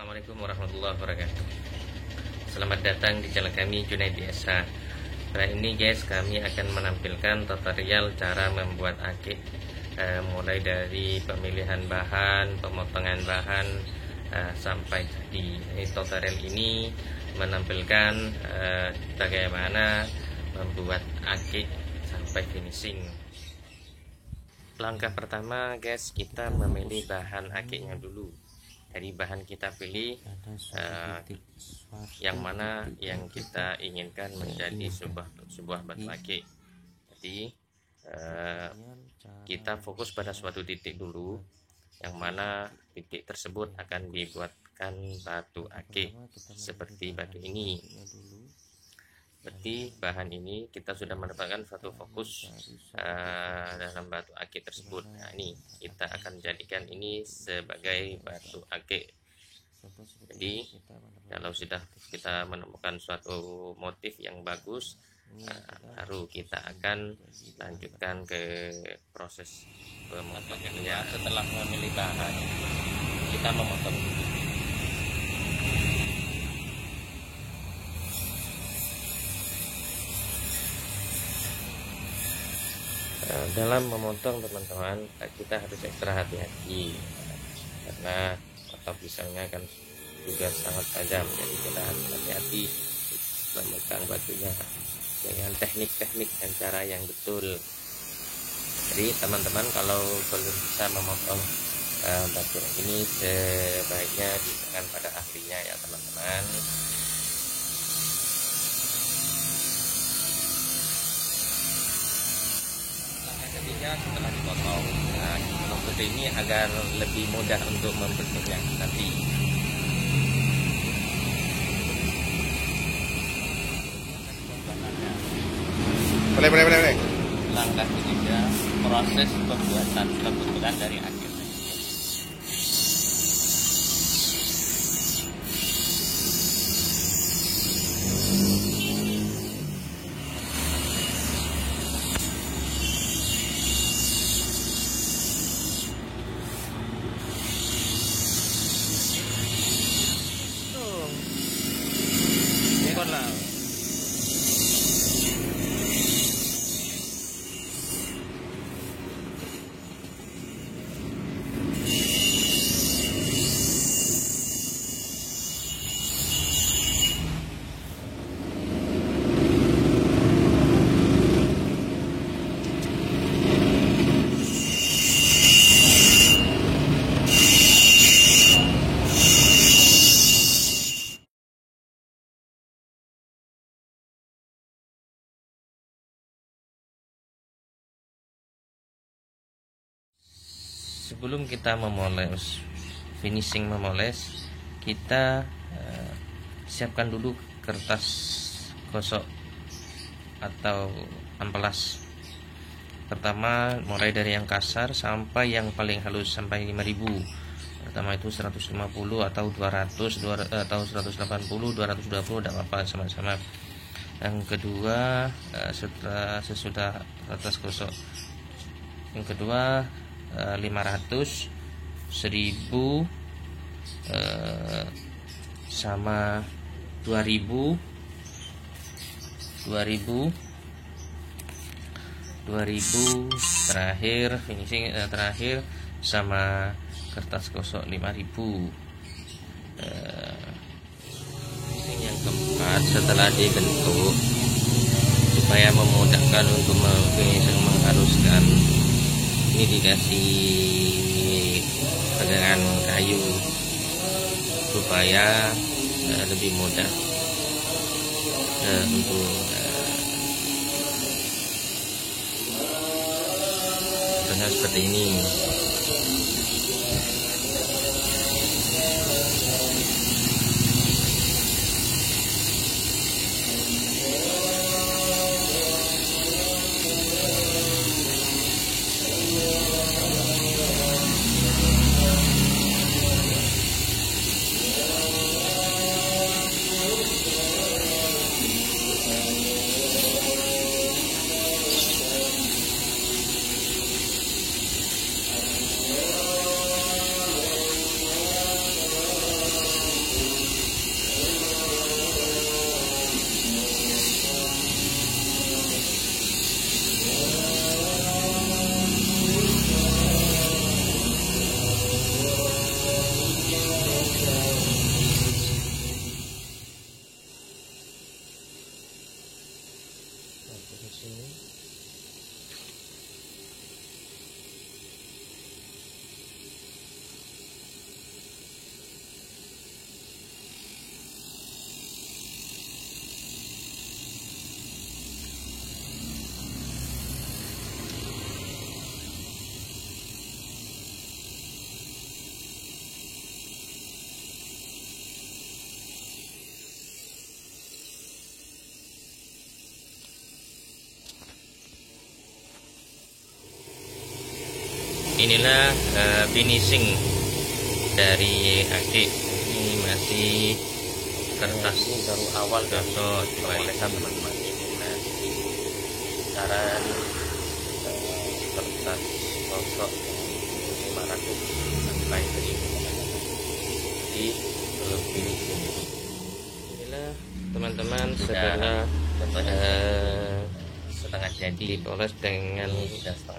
Assalamualaikum warahmatullahi wabarakatuh. Selamat datang di channel kami Junaid Esa. Kali ini guys, kami akan menampilkan tutorial cara membuat akik, mulai dari pemilihan bahan, pemotongan bahan, sampai jadi. Tutorial ini menampilkan bagaimana membuat akik sampai finishing. Langkah pertama guys, kita memilih bahan akiknya dulu. Dari bahan kita pilih yang mana yang kita inginkan menjadi sebuah batu akik. Jadi kita fokus pada suatu titik dulu, yang mana titik tersebut akan dibuatkan batu akik seperti batu ini. Berarti bahan ini kita sudah mendapatkan suatu fokus dalam batu akik tersebut. Nah, ini kita akan jadikan ini sebagai batu akik. Jadi kalau sudah kita menemukan suatu motif yang bagus, baru kita akan lanjutkan ke proses pemotongannya. Setelah memilih bahan, kita memotong dulu. Dalam memotong teman-teman, kita harus ekstra hati-hati karena potong pisaunya kan juga sangat tajam, jadi kita harus hati-hati memegang batunya dengan teknik-teknik dan cara yang betul. Jadi teman-teman kalau belum bisa memotong batu ini, sebaiknya ditanyakan pada ahlinya ya teman-teman. Ketiga, setelah dipotong, seperti ini agar lebih mudah untuk membentuknya nanti. Boleh. Langkah ketiga, proses pembuatan dari akik. Sebelum kita finishing memoles, kita siapkan dulu kertas gosok atau amplas. Pertama mulai dari yang kasar sampai yang paling halus sampai 5000. Pertama itu 150 atau 200 atau 180, 220 tidak apa-apa, sama-sama. Yang kedua sesudah kertas gosok, yang kedua 500, 1000, sama 2000, 2000, terakhir finishing terakhir sama kertas gosok 5000. Yang keempat, setelah dibentuk supaya memudahkan untuk mengharuskan, ini dikasih pegangan kayu supaya lebih mudah untuk dengan seperti ini. di sini. Inilah finishing dari aki. Ini masih kertas, ini baru awal dari pengolesan teman-teman. Nah, cara kertas sosok 500 sampai 1000 di belum finishing. Inilah teman-teman setelah setengah jadi dipoles dengan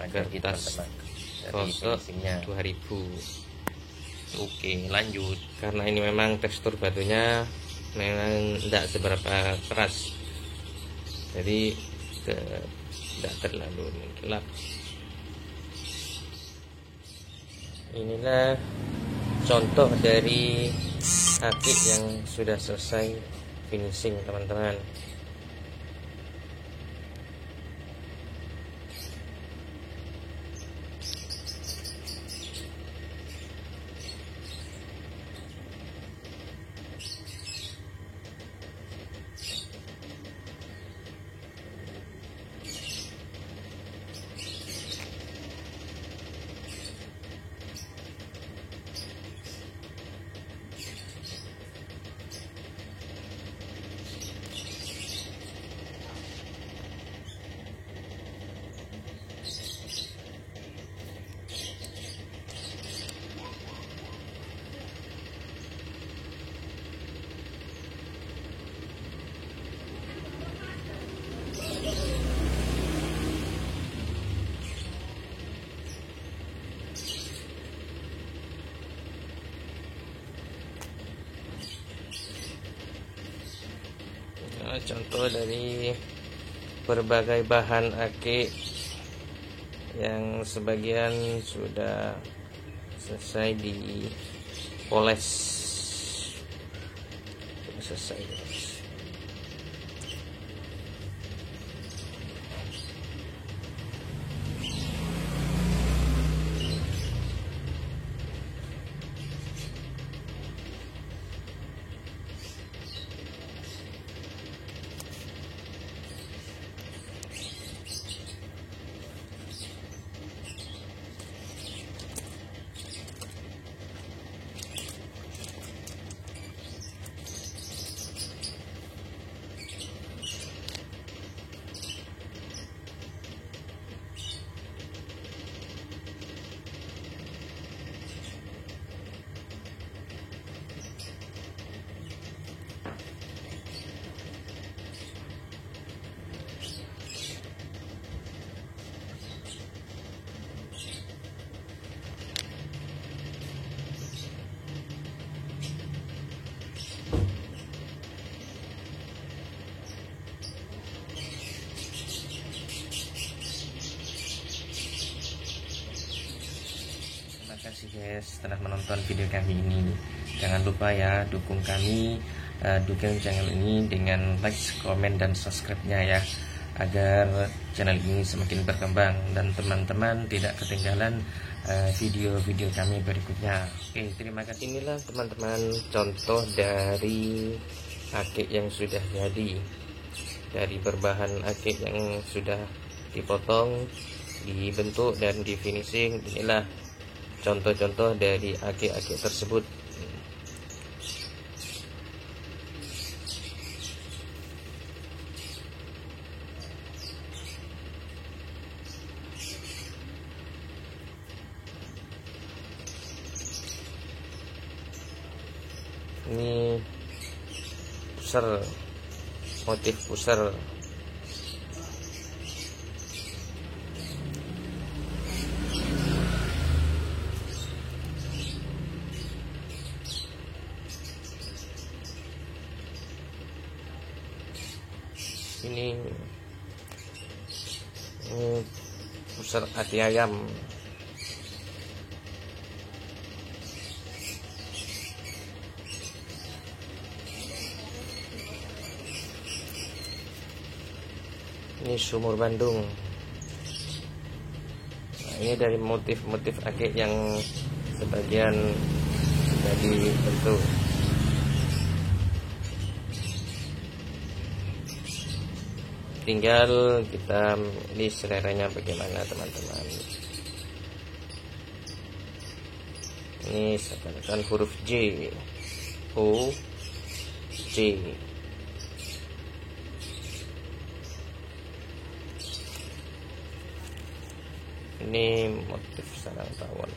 kertas sosok 2000. Oke, lanjut. Karena ini memang tekstur batunya memang tidak seberapa keras, jadi tidak terlalu gelap. Inilah contoh dari akik yang sudah selesai finishing teman-teman. Contoh dari berbagai bahan akik yang sebagian sudah selesai dipoles, selesai. Terima kasih guys setelah menonton video kami ini. Jangan lupa ya dukung kami, dukung channel ini dengan like, komen, dan subscribe-nya ya, agar channel ini semakin berkembang dan teman-teman tidak ketinggalan video-video kami berikutnya. Oke, terima kasih. Inilah teman-teman contoh dari akik yang sudah jadi, dari berbahan akik yang sudah dipotong, dibentuk, dan di finishing. Inilah contoh-contoh dari akik-akik tersebut. Ini pusar, motif pusar. Ini Ini pusar hati ayam. Ini sumur Bandung. Nah, ini dari motif-motif ake yang sebagian sudah dibentuk. Tinggal kita di seleranya bagaimana teman-teman. Ini saya katakan huruf J, O, J. Ini motif sarang tawon.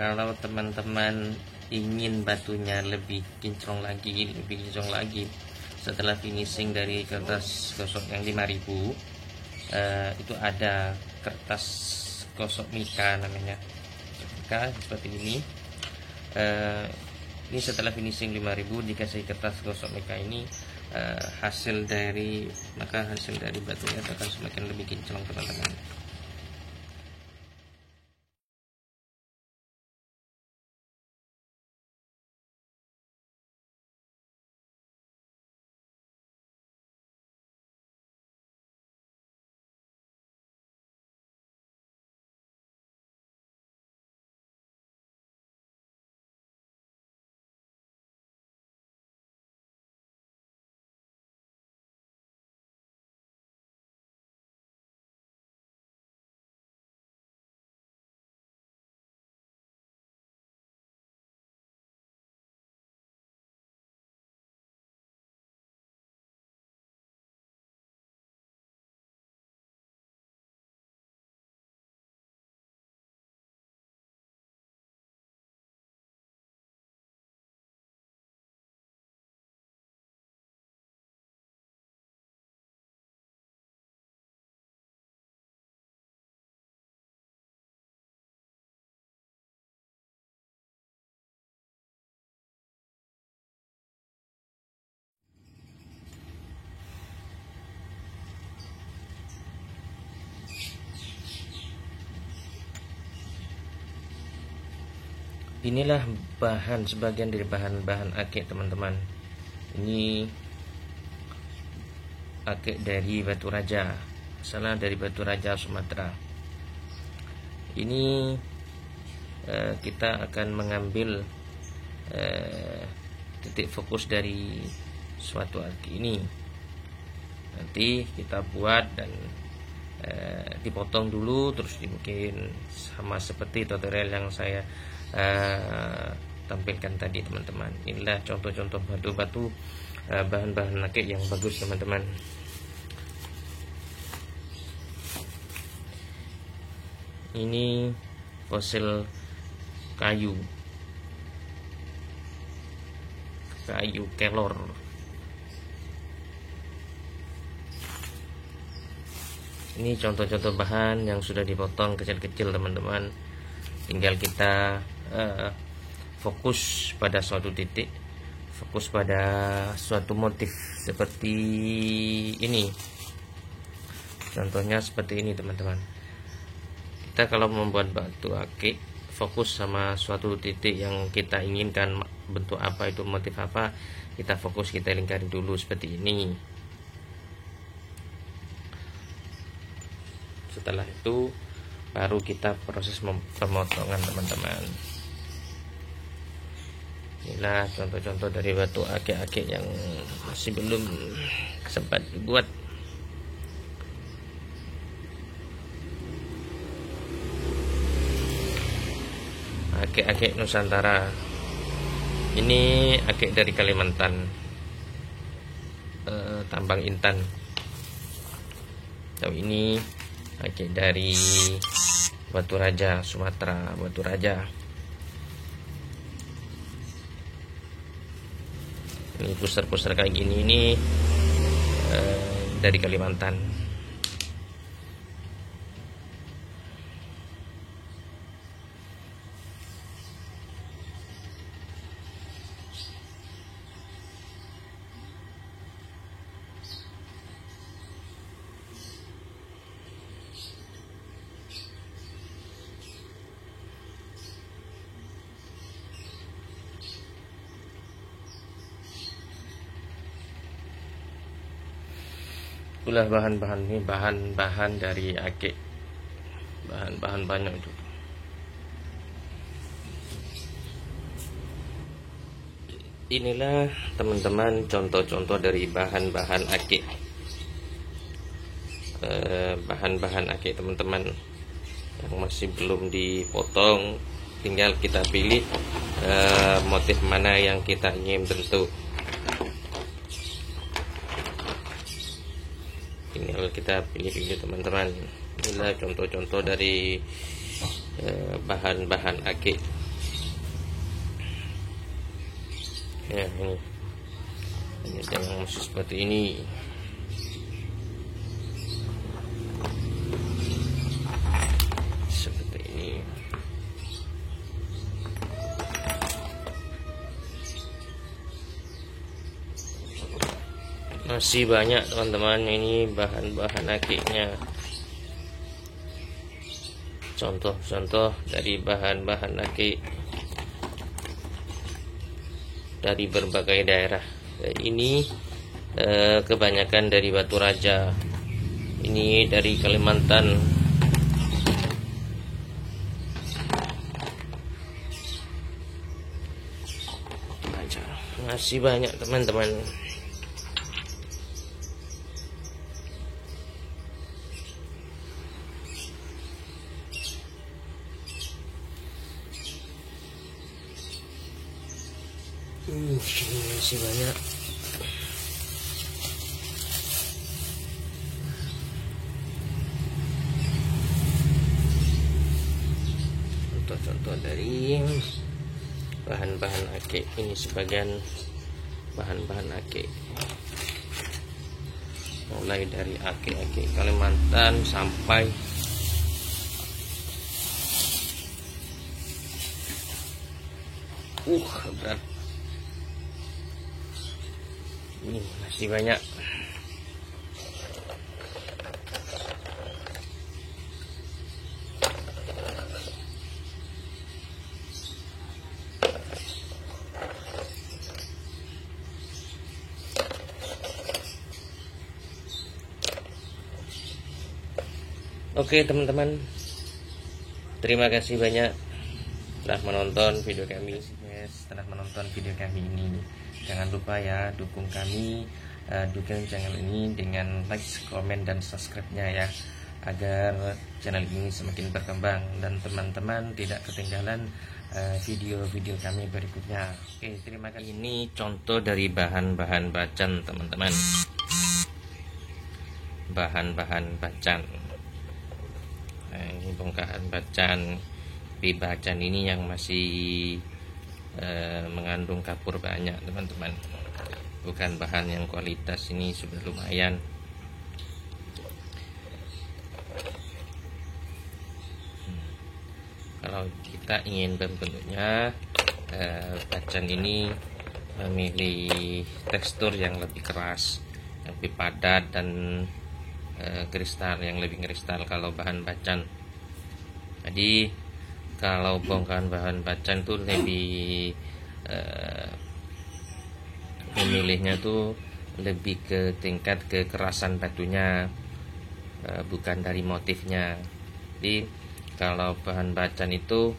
Kalau teman-teman ingin batunya lebih kinclong lagi setelah finishing dari kertas gosok yang 5000, itu ada kertas gosok mika namanya, mika seperti ini. Ini setelah finishing 5000 dikasih kertas gosok mika ini, hasil dari batunya akan semakin lebih kinclong teman-teman. Inilah sebagian dari bahan-bahan ake teman-teman. Ini ake dari Batu Raja, asalnya dari Batu Raja Sumatera. Ini kita akan mengambil titik fokus dari suatu ake ini. Nanti kita buat dan dipotong dulu, terus mungkin sama seperti tutorial yang saya tampilkan tadi teman-teman. Inilah contoh-contoh batu-batu bahan-bahan ake yang bagus teman-teman. Ini fosil kayu kelor. Ini contoh-contoh bahan yang sudah dipotong kecil-kecil teman-teman. Tinggal kita fokus pada suatu titik, fokus pada suatu motif seperti ini. Contohnya seperti ini teman-teman. Kita kalau membuat batu ake, fokus sama suatu titik yang kita inginkan, bentuk apa itu, motif apa, kita fokus, kita lingkari dulu seperti ini. Setelah itu baru kita proses pemotongan teman-teman. Inilah contoh-contoh dari batu ake-ake yang masih belum sempat dibuat. akik Nusantara. Ini akik dari Kalimantan, Tambang Intan. Tahu ini akik dari Batu Raja, Sumatera, Batu Raja. Ini puser-puser kayak gini ini dari Kalimantan. Itulah bahan-bahan ini, bahan-bahan dari akik, bahan-bahan banyak itu. Inilah teman-teman contoh-contoh dari bahan-bahan akik, bahan-bahan akik teman-teman yang masih belum dipotong. Tinggal kita pilih motif mana yang kita ingin bentuk. Tinggal kita pilih-pilih teman-teman. Inilah contoh-contoh dari bahan-bahan akik. Ya, ini yang masih seperti ini. Seperti ini. Masih banyak teman-teman, ini bahan-bahan akiknya. Contoh-contoh dari bahan-bahan akik dari berbagai daerah. Ini kebanyakan dari Batu Raja. Ini dari Kalimantan. Masih banyak teman-teman. Masih banyak. Contoh-contoh dari bahan-bahan akik. Ini sebagian bahan-bahan akik, mulai dari akik-akik Kalimantan sampai berat. Ini masih banyak. Oke teman-teman, terima kasih banyak telah menonton video kami. Setelah menonton video kami ini, jangan lupa ya dukung kami, dukung channel ini dengan like, komen, dan subscribe-nya ya, agar channel ini semakin berkembang dan teman-teman tidak ketinggalan video-video kami berikutnya. Oke, terima kasih. Ini contoh dari bahan-bahan bacan teman-teman, bahan-bahan bacan. Nah, ini bongkahan bacan. Di bacan ini yang masih mengandung kapur banyak teman-teman, bukan bahan yang kualitas. Ini sudah lumayan. Kalau kita ingin bentuknya, bacan ini memilih tekstur yang lebih keras, lebih padat, dan kristal yang lebih kristal kalau bahan bacan. Jadi kalau bongkahan bahan bacan tuh lebih memilihnya tuh lebih ke tingkat kekerasan batunya, bukan dari motifnya. Jadi kalau bahan bacan itu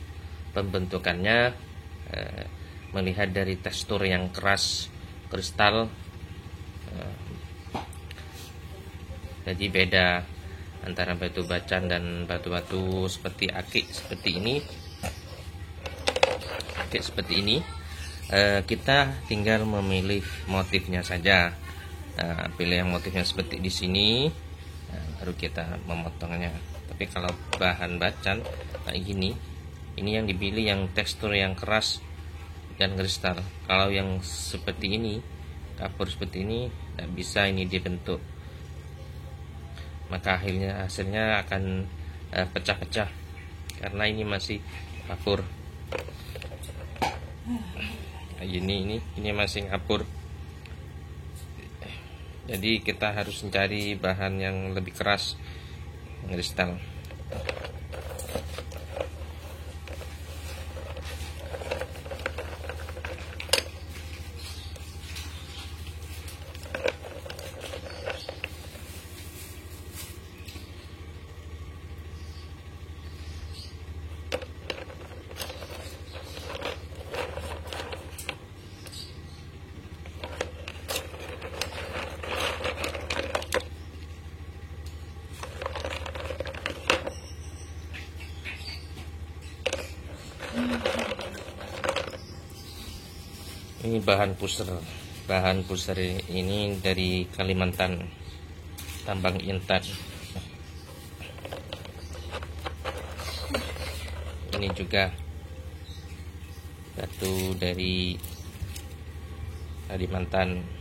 pembentukannya melihat dari tekstur yang keras kristal. Jadi beda antara batu bacan dan batu-batu seperti akik seperti ini. akik seperti ini, kita tinggal memilih motifnya saja. Pilih yang motifnya seperti di sini, baru kita memotongnya. Tapi kalau bahan bacan kayak gini, ini yang dipilih yang tekstur yang keras dan kristal. Kalau yang seperti ini, kapur seperti ini, tidak bisa ini dibentuk, maka hasilnya akan pecah-pecah karena ini masih kapur. Ini masih kapur. Jadi kita harus mencari bahan yang lebih keras, kristal. Ini bahan pusar ini dari Kalimantan, tambang Intan. Ini juga batu dari Kalimantan.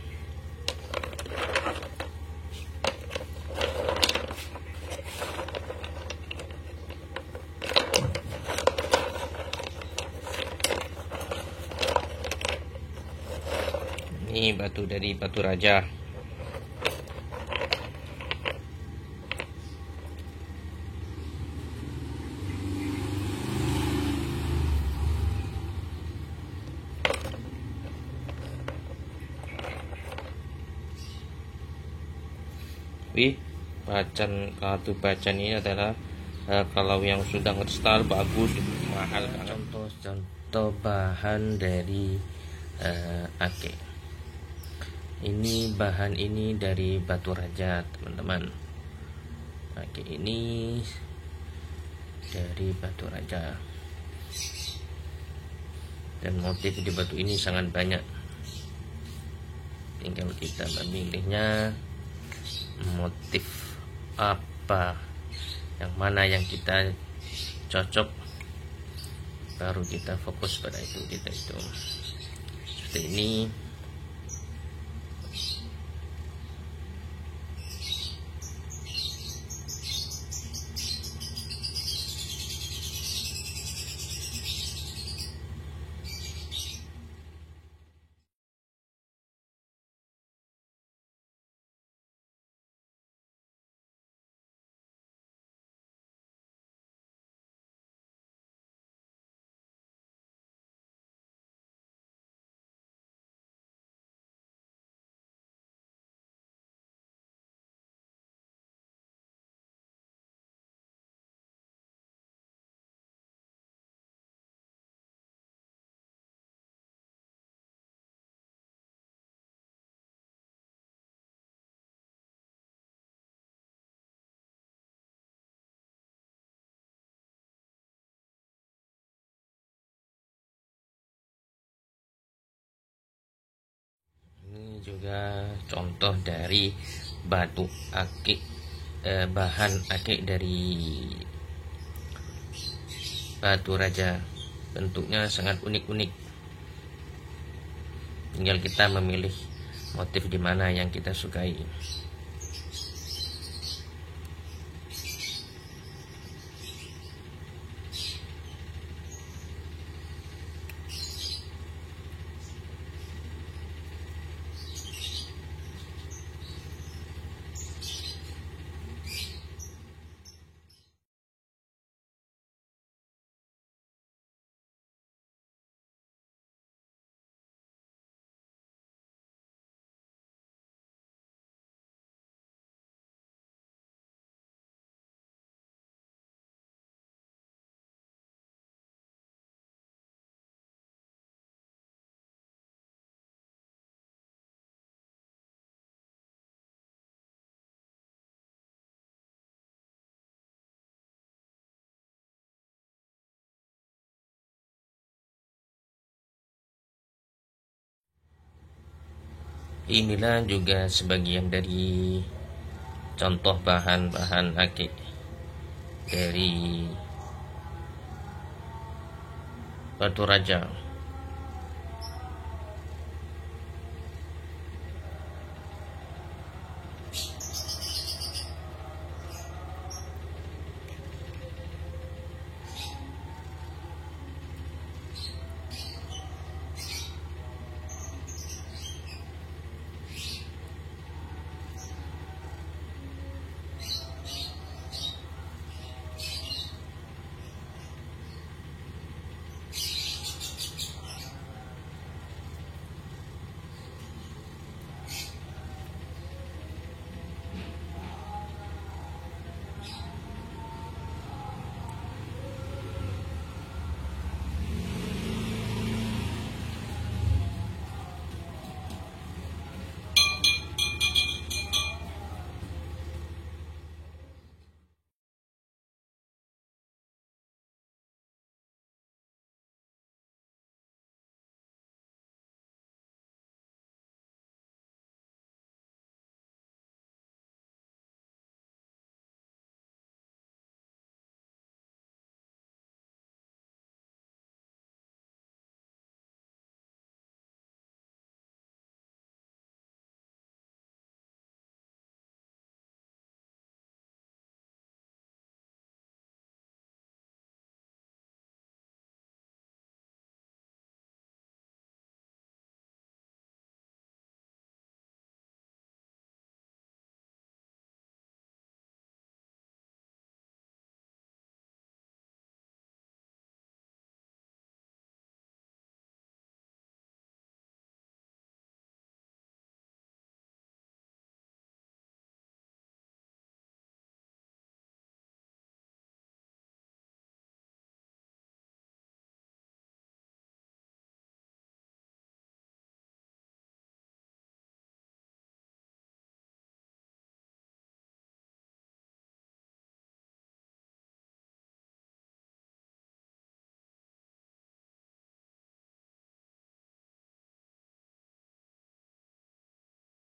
Ini batu dari Batu Raja. Batu bacan ini adalah kalau yang sudah kristal bagus, mahal banget. Contoh bahan dari akik. Ini bahan ini dari Batu Raja, teman-teman. Akik ini dari Batu Raja, dan motif di batu ini sangat banyak. Tinggal kita memilihnya, motif apa, yang mana yang kita cocok, baru kita fokus pada itu. Kita itu seperti ini. Ini juga contoh dari batu akik, bahan akik dari Batu Raja. Bentuknya sangat unik-unik. Tinggal kita memilih motif di mana yang kita sukai. Inilah juga sebagian dari contoh bahan-bahan akik dari batu raja.